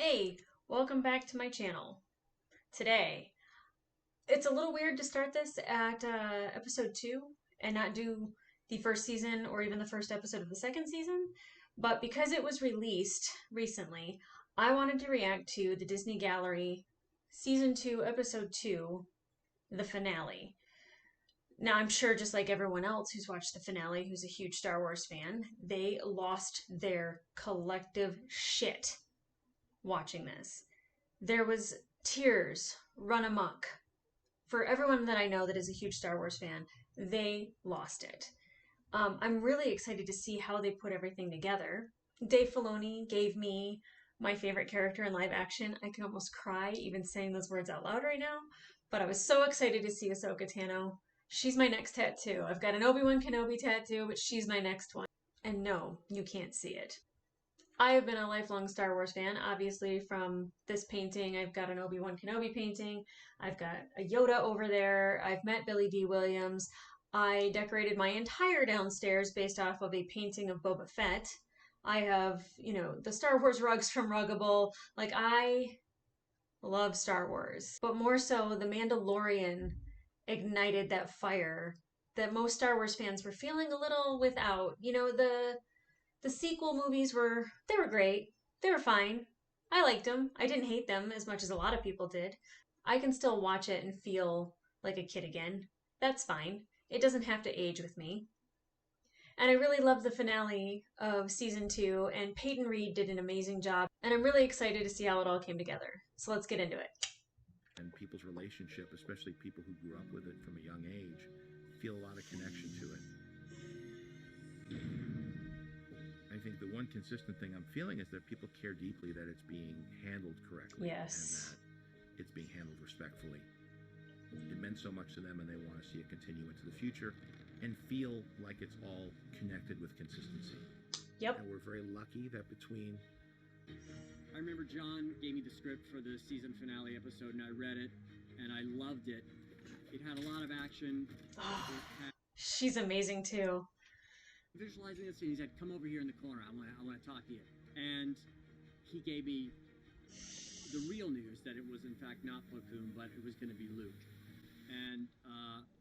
Hey, welcome back to my channel. Today, it's a little weird to start this at episode 2 and not do the first season or even the first episode of the second season, but because it was released recently, I wanted to react to the Disney Gallery season 2, episode 2, the finale. Now, I'm sure just like everyone else who's watched the finale, who's a huge Star Wars fan, they lost their collective shit watching this. There was tears run amok. For everyone that I know that is a huge Star Wars fan, they lost it. I'm really excited to see how they put everything together. Dave Filoni gave me my favorite character in live action. I can almost cry even saying those words out loud right now, but I was so excited to see Ahsoka Tano. She's my next tattoo. I've got an Obi-Wan Kenobi tattoo, but she's my next one. And no, you can't see it. I have been a lifelong Star Wars fan, obviously, from this painting. I've got an Obi-Wan Kenobi painting. I've got a Yoda over there. I've met Billy D. Williams. I decorated my entire downstairs based off of a painting of Boba Fett. I have, the Star Wars rugs from Ruggable. Like, I love Star Wars. But more so, The Mandalorian ignited that fire that most Star Wars fans were feeling a little without. The sequel movies they were great. They were fine. I liked them. I didn't hate them as much as a lot of people did. I can still watch it and feel like a kid again. That's fine. It doesn't have to age with me. And I really love the finale of season 2, and Peyton Reed did an amazing job, and I'm really excited to see how it all came together. So let's get into it. And people's relationship, especially people who grew up with it from a young age, feel a lot of connection to it. I think the one consistent thing I'm feeling is that people care deeply that it's being handled correctly. Yes. And that it's being handled respectfully. It meant so much to them, and they want to see it continue into the future and feel like it's all connected with consistency. Yep. And we're very lucky that between... I remember John gave me the script for the season finale episode, and I read it, and I loved it. It had a lot of action. She's amazing too. Visualizing this, and he said, "Come over here in the corner. I want to talk to you." And he gave me the real news that it was in fact not Plo Koon, but it was going to be Luke. And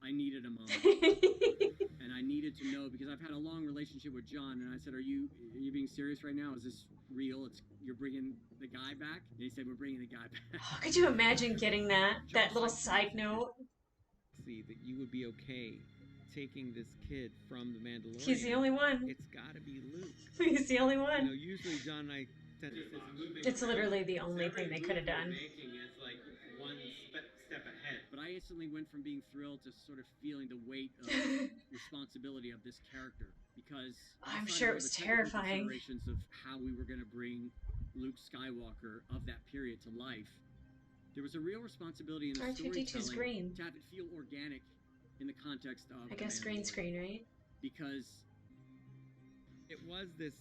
I needed a moment, and I needed to know, because I've had a long relationship with John. And I said, "Are you being serious right now? Is this real? You're bringing the guy back?" And he said, "We're bringing the guy back." Oh, could you imagine getting that little side note? See that you would be okay taking this kid from the Mandalorian. He's the only one. It's got to be Luke. He's the only one. Usually John and I tend to say it's literally the only thing they could have done. Making is like one step ahead. But I instantly went from being thrilled to sort of feeling the weight of responsibility of this character, because I'm sure it was terrifying. Considerations of how we were going to bring Luke Skywalker of that period to life. There was a real responsibility in the R2-D2's green. to have it feel organic in the context of, I guess, green screen, right? Because it was this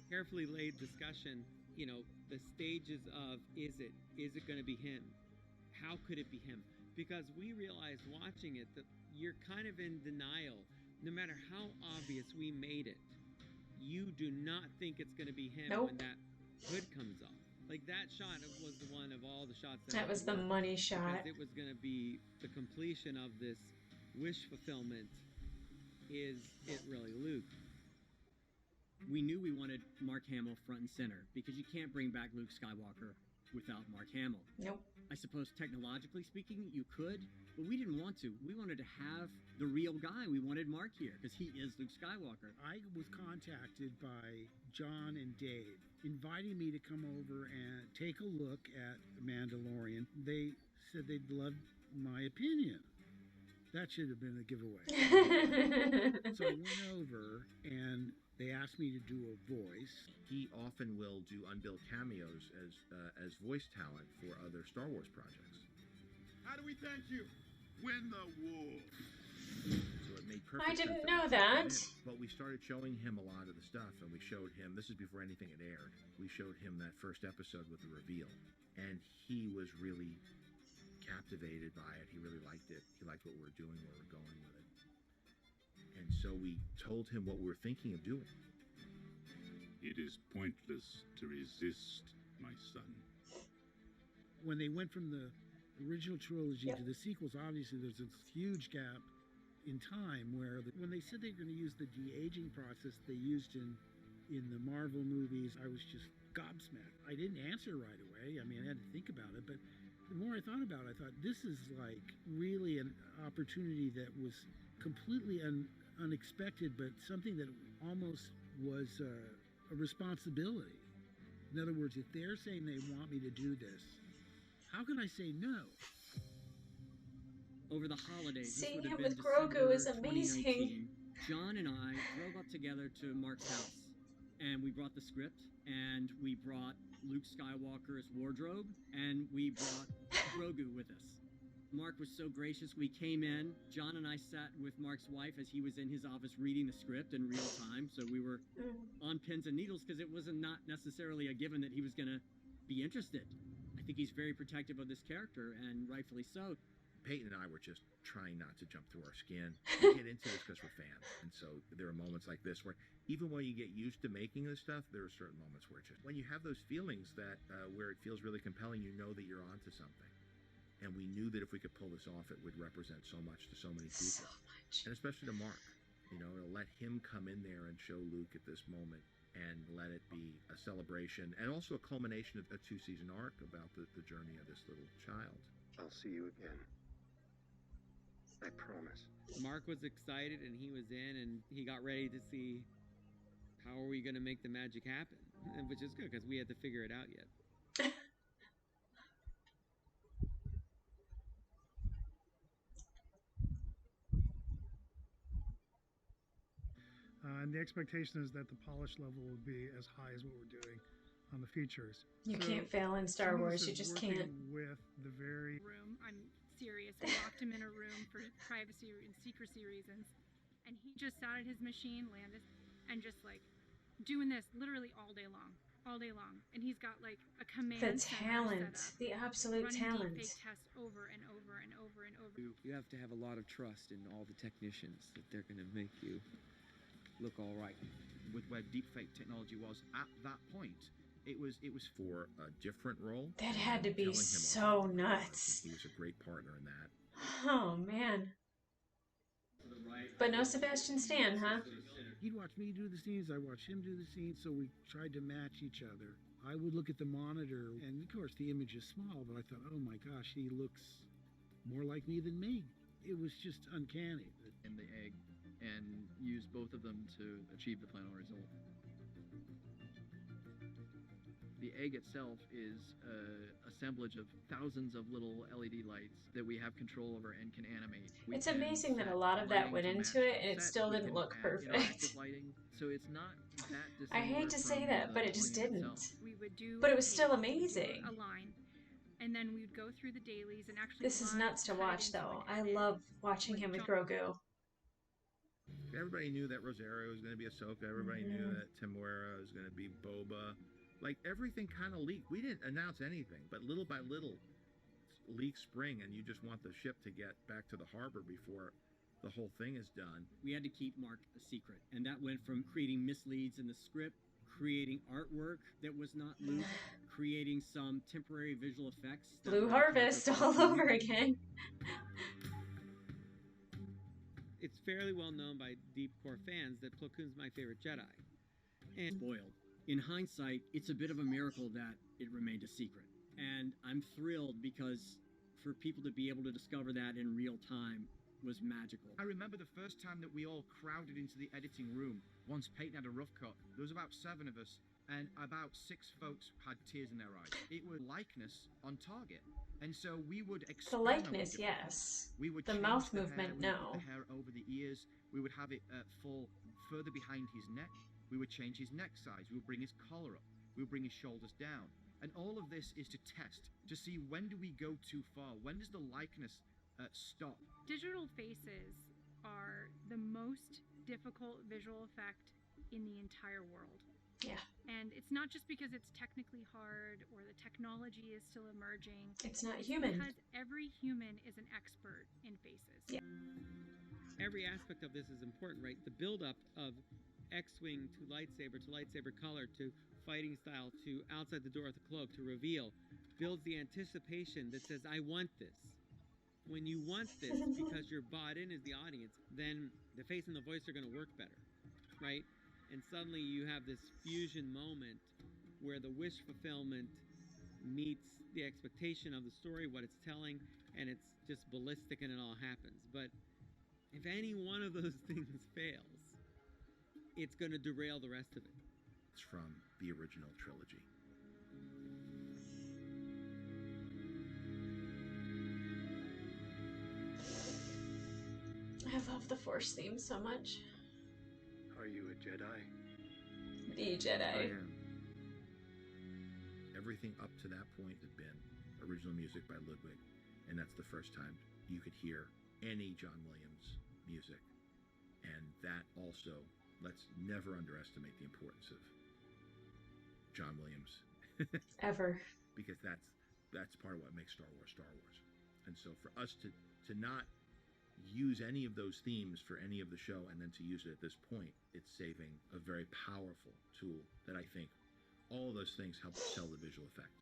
carefully laid discussion, the stages of, is it going to be him? How could it be him? Because we realized watching it that you're kind of in denial. No matter how obvious we made it, you do not think it's going to be him. Nope. When that hood comes off. Like, that shot was the one of all the shots that was the money shot. Because it was going to be the completion of this wish fulfillment. Is it really Luke? We knew we wanted Mark Hamill front and center, because you can't bring back Luke Skywalker without Mark Hamill. Nope. I suppose technologically speaking, you could, but we didn't want to. We wanted to have the real guy. We wanted Mark here, because he is Luke Skywalker. I was contacted by John and Dave, inviting me to come over and take a look at The Mandalorian. They said they'd love my opinion. That should have been a giveaway. So I went over, and they asked me to do a voice. He often will do unbilled cameos as voice talent for other Star Wars projects. How do we thank you? Win the war. So it made perfect I didn't sense know to that. him. But we started showing him a lot of the stuff, and we showed him, this is before anything had aired, we showed him that first episode with the reveal. And he was really captivated by it. He really liked it. He liked what we were doing, where we're going with it. And so we told him what we were thinking of doing. It is pointless to resist, my son. When they went from the original trilogy to the sequels, obviously there's this huge gap in time where when they said they were going to use the de-aging process they used in the Marvel movies, I was just gobsmacked. I didn't answer right away. I mean, I had to think about it, but the more I thought about it, I thought this is like really an opportunity that was completely unexpected, but something that almost was a responsibility. In other words, if they're saying they want me to do this, how can I say no? Over the holidays, this Seeing would have him been with Grogu December is amazing. 2019, John and I drove up together to Mark's house, and we brought the script, and we brought Luke Skywalker's wardrobe, and we brought Grogu with us. Mark was so gracious. We came in. John and I sat with Mark's wife as he was in his office reading the script in real time, so we were on pins and needles because it wasn't not necessarily a given that he was going to be interested. I think he's very protective of this character, and rightfully so. Peyton and I were just trying not to jump through our skin. We get into this because we're fans. And so there are moments like this where even when you get used to making this stuff, there are certain moments where when you have those feelings that where it feels really compelling, you know that you're onto something. And we knew that if we could pull this off, it would represent so much to so many people. And especially to Mark. You know, to let him come in there and show Luke at this moment and let it be a celebration and also a culmination of a 2-season arc about the journey of this little child. I'll see you again. I promise. Mark was excited and he was in and he got ready to see how are we going to make the magic happen, which is good because we had to figure it out yet. And the expectation is that the polish level will be as high as what we're doing on the features. You can't fail in Star Wars. You just can't. With the very room, I'm serious. We locked him in a room for privacy and secrecy reasons, and he just sat at his machine, landed, and just like doing this literally all day long. And he's got like a command. The talent, the absolute talent. Fake tests over and over and over and over. You have to have a lot of trust in all the technicians that they're going to make you look all right. With where deepfake technology was at that point, it was for a different role. That had to be so nuts. He was a great partner in that. Oh man. But no Sebastian Stan, huh? He'd watch me do the scenes, I watched him do the scenes, so we tried to match each other. I would look at the monitor, and of course the image is small, but I thought, oh my gosh, he looks more like me than me. It was just uncanny. In the egg, and use both of them to achieve the final result. The egg itself is an assemblage of thousands of little LED lights that we have control over and can animate. It's amazing that a lot of that went into it and it still didn't look perfect. Lighting, so it's not that I hate to say that, but it just didn't. We would do but it was still amazing. A line, and then we would go through the dailies and actually. This is nuts to watch, though. I love watching him with Grogu. Everybody knew that Rosario was going to be Ahsoka. Everybody knew that Temuera was going to be Boba. Like, everything kind of leaked. We didn't announce anything, but little by little, leaks spring, and you just want the ship to get back to the harbor before the whole thing is done. We had to keep Mark a secret, and that went from creating misleads in the script, creating artwork that was not Luke, creating some temporary visual effects. Blue Harvest all over again. It's fairly well known by deep core fans that Plo Koon's my favorite Jedi. And spoiled. In hindsight, it's a bit of a miracle that it remained a secret. And I'm thrilled because for people to be able to discover that in real time was magical. I remember the first time that we all crowded into the editing room once Peyton had a rough cut. There was about 7 of us, and about 6 folks had tears in their eyes. It was likeness on target. And so we would the likeness, yes. We would the mouth movement, no. The hair over the ears. We would have it fall further behind his neck. We would change his neck size. We would bring his collar up. We would bring his shoulders down. And all of this is to test, to see when do we go too far? When does the likeness stop? Digital faces are the most difficult visual effect in the entire world. Yeah. And it's not just because it's technically hard or the technology is still emerging. It's not human. Because every human is an expert in faces. Yeah. Every aspect of this is important, right? The buildup of X-Wing to lightsaber color to fighting style to outside the door of the cloak to reveal. builds the anticipation that says, I want this. When you want this because you're bought in as the audience, then the face and the voice are going to work better, right? And suddenly you have this fusion moment where the wish fulfillment meets the expectation of the story, what it's telling, and it's just ballistic and it all happens. But if any one of those things fails, it's going to derail the rest of it. It's from the original trilogy. I love the Force theme so much. Are you a Jedi? The Jedi. I am. Everything up to that point had been original music by Ludwig, and that's the first time you could hear any John Williams music. And that also, let's never underestimate the importance of John Williams. Ever. Because that's part of what makes Star Wars Star Wars. And so for us to not use any of those themes for any of the show and then to use it at this point, it's saving a very powerful tool that I think all of those things help sell the visual effect.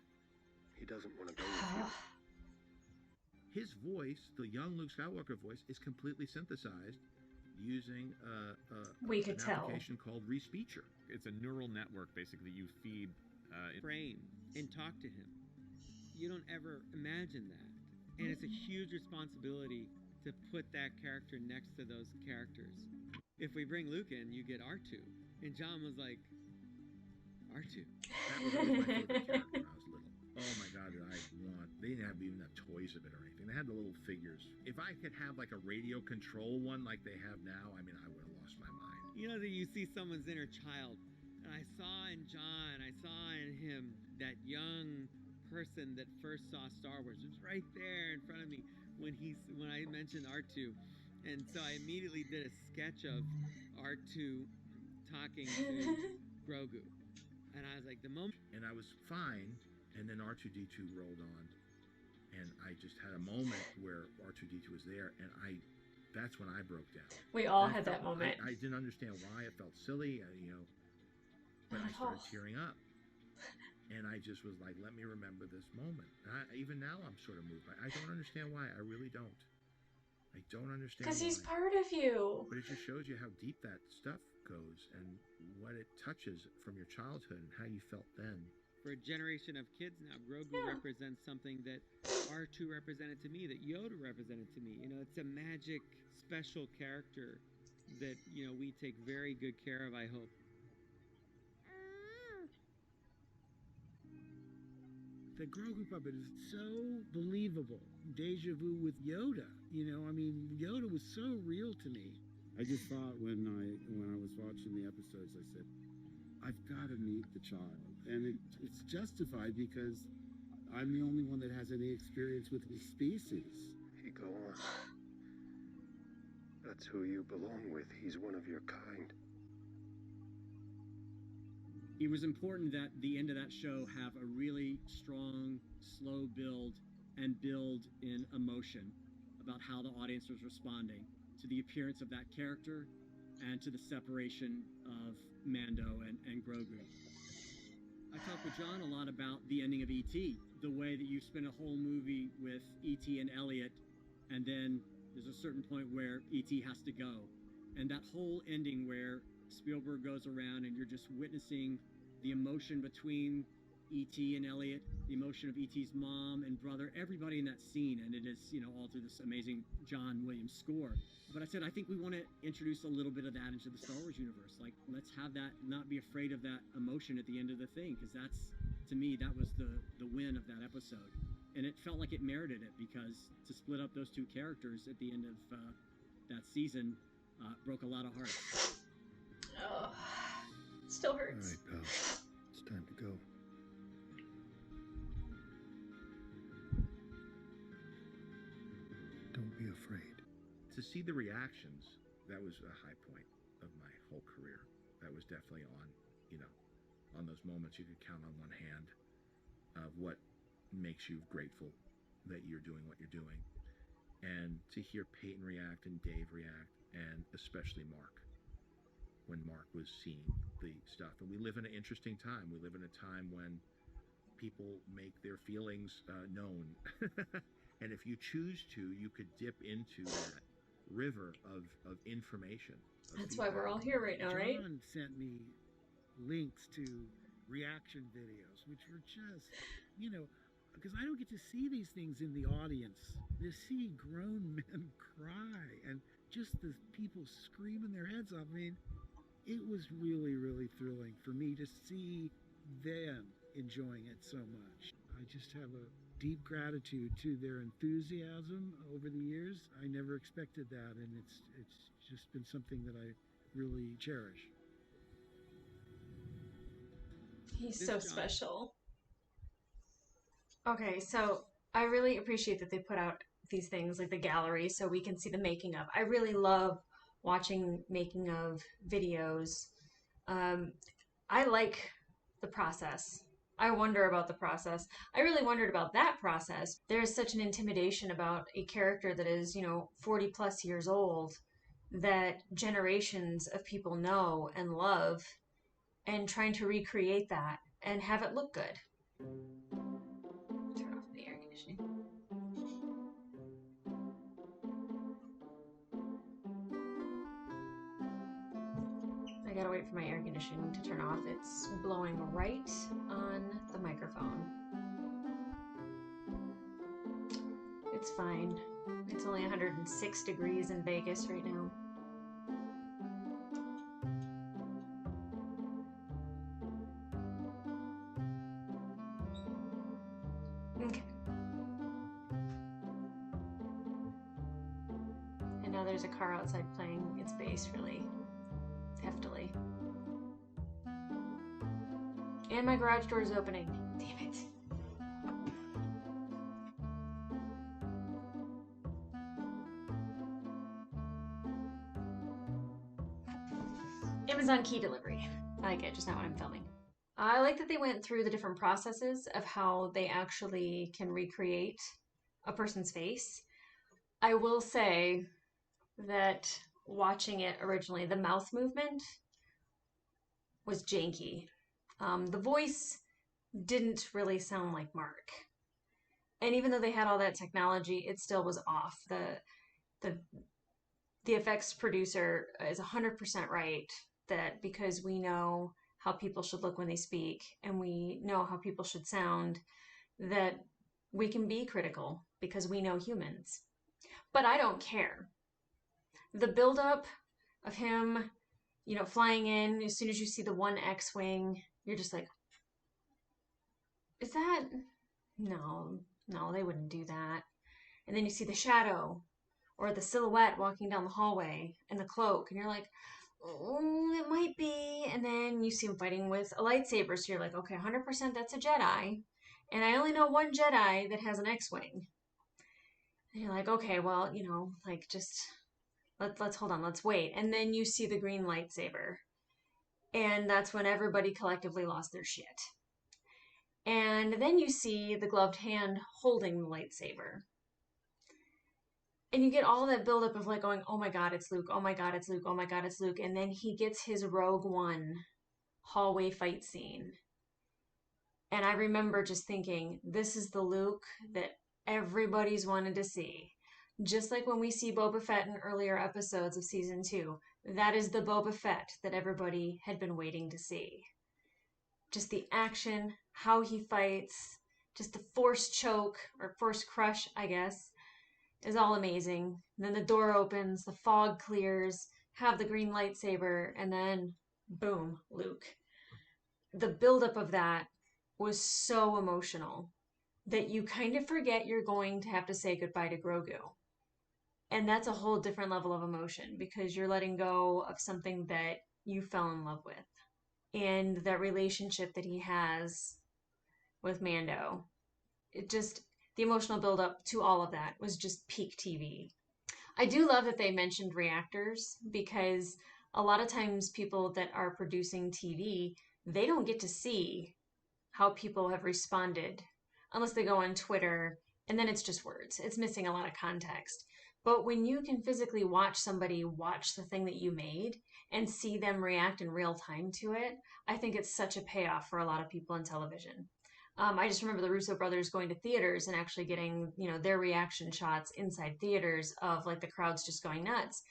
He doesn't want to go with you. His voice, the young Luke Skywalker voice, is completely synthesized using an application called Respeecher. It's a neural network, basically, you feed brain and talk to him. You don't ever imagine that. And it's a huge responsibility to put that character next to those characters. If we bring Luke in, you get R2. And John was like, R2. That was always my favorite character when I was little. Oh my God, did I want... They didn't have even have toys of it or anything. They had the little figures. If I could have like a radio control one like they have now, I mean, I would have lost my mind. You know that you see someone's inner child. And I saw in John, I saw in him that young person that first saw Star Wars. It was right there in front of me when I mentioned R2. And so I immediately did a sketch of R2 talking to Grogu. And I was like, the moment... And I was fine, and then R2-D2 rolled on. And I just had a moment where R2-D2 was there, and that's when I broke down. We all had that moment. I didn't understand why. It felt silly, but I started tearing up. And I just was like, let me remember this moment. And even now, I'm sort of moved by it. I don't understand why. I really don't. I don't understand why. Because he's part of you. But it just shows you how deep that stuff goes and what it touches from your childhood and how you felt then. For a generation of kids now, Grogu represents something that R2 represented to me, that Yoda represented to me. It's a magic, special character that, we take very good care of, I hope. The Grogu puppet is so believable. Deja vu with Yoda. Yoda was so real to me. I just thought when I was watching the episodes, I said, I've got to meet the child. And it's justified because I'm the only one that has any experience with his species. Hey, go on. That's who you belong with. He's one of your kind. It was important that the end of that show have a really strong, slow build and build in emotion about how the audience was responding to the appearance of that character and to the separation of Mando and Grogu. I talked with John a lot about the ending of E.T., the way that you spend a whole movie with E.T. and Elliot, and then there's a certain point where E.T. has to go. And that whole ending where Spielberg goes around and you're just witnessing the emotion between E.T. and Elliot, the emotion of E.T.'s mom and brother, everybody in that scene, and it is, all through this amazing John Williams score. But I said, I think we want to introduce a little bit of that into the Star Wars universe. Like, let's have that, not be afraid of that emotion at the end of the thing, because that's, to me, that was the win of that episode. And it felt like it merited it, because to split up those two characters at the end of that season broke a lot of hearts. Oh, still hurts. All right, pal. It's time to go. Don't be afraid. To see the reactions, that was a high point of my whole career. That was definitely on those moments you could count on one hand of what makes you grateful that you're doing what you're doing. And to hear Peyton react and Dave react, and especially Mark, when Mark was seeing the stuff. And we live in an interesting time. We live in a time when people make their feelings known. And if you choose to, you could dip into that river of information. That's why we're all here right now, right? John sent me links to reaction videos, which were just, because I don't get to see these things in the audience. To see grown men cry and just the people screaming their heads off. I mean, it was really, really thrilling for me to see them enjoying it so much. I just have a deep gratitude to their enthusiasm over the years. I never expected that, and it's just been something that I really cherish. He's so special. Okay, so I really appreciate that they put out these things like the gallery so we can see the making of. I really love watching making of videos. I like the process. I wonder about the process. I really wondered about that process. There's such an intimidation about a character that is, 40 plus years old that generations of people know and love, and trying to recreate that and have it look good. Turn off the air conditioning. I gotta wait for my air conditioning to turn off. It's blowing right on the microphone. It's fine. It's only 106 degrees in Vegas right now. Okay. And now there's a car outside playing its bass really heftily. And my garage door is opening. Damn it. Amazon key delivery. I like it, just not when I'm filming. I like that they went through the different processes of how they actually can recreate a person's face. I will say that watching it originally, the mouth movement was janky. The voice didn't really sound like Mark. And even though they had all that technology, it still was off. The effects producer is 100% right that because we know how people should look when they speak and we know how people should sound, that we can be critical because we know humans. But I don't care. The buildup of him, flying in, as soon as you see the one X-Wing, you're just like, is that? No, they wouldn't do that. And then you see the shadow or the silhouette walking down the hallway and the cloak, and you're like, oh, it might be. And then you see him fighting with a lightsaber, so you're like, okay, 100% that's a Jedi. And I only know one Jedi that has an X-Wing. And you're like, okay, well, just let's hold on, let's wait. And then you see the green lightsaber. And that's when everybody collectively lost their shit. And then you see the gloved hand holding the lightsaber. And you get all that buildup of like going, oh my God, it's Luke. Oh my God, it's Luke. Oh my God, it's Luke. And then he gets his Rogue One hallway fight scene. And I remember just thinking, this is the Luke that everybody's wanted to see. Just like when we see Boba Fett in earlier episodes of season 2, that is the Boba Fett that everybody had been waiting to see. Just the action, how he fights, just the force choke, or force crush, I guess, is all amazing. And then the door opens, the fog clears, have the green lightsaber, and then boom, Luke. The buildup of that was so emotional that you kind of forget you're going to have to say goodbye to Grogu. And that's a whole different level of emotion because you're letting go of something that you fell in love with. And that relationship that he has with Mando. The emotional buildup to all of that was just peak TV. I do love that they mentioned reactors because a lot of times people that are producing TV, they don't get to see how people have responded unless they go on Twitter, and then it's just words. It's missing a lot of context. But when you can physically watch somebody watch the thing that you made and see them react in real time to it, I think it's such a payoff for a lot of people in television. I just remember the Russo brothers going to theaters and actually getting, you know, their reaction shots inside theaters of like the crowds just going nuts.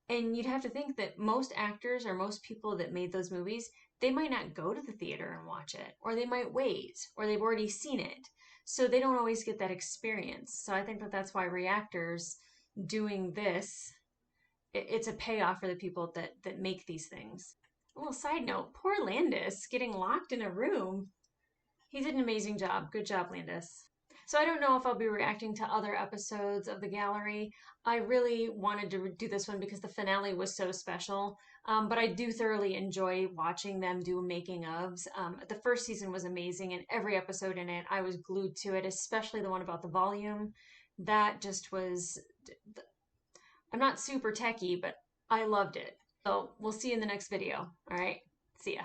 And you'd have to think that most actors or most people that made those movies, they might not go to the theater and watch it, or they might wait, or they've already seen it. So they don't always get that experience. So I think that that's why reactors doing this, it's a payoff for the people that make these things. A little side note, poor Landis getting locked in a room. He did an amazing job. Good job, Landis. So I don't know if I'll be reacting to other episodes of the gallery. I really wanted to do this one because the finale was so special. But I do thoroughly enjoy watching them do making ofs. The first season was amazing, and every episode in it, I was glued to it, especially the one about the volume. That just was. I'm not super techie, but I loved it. So we'll see you in the next video. All right. See ya.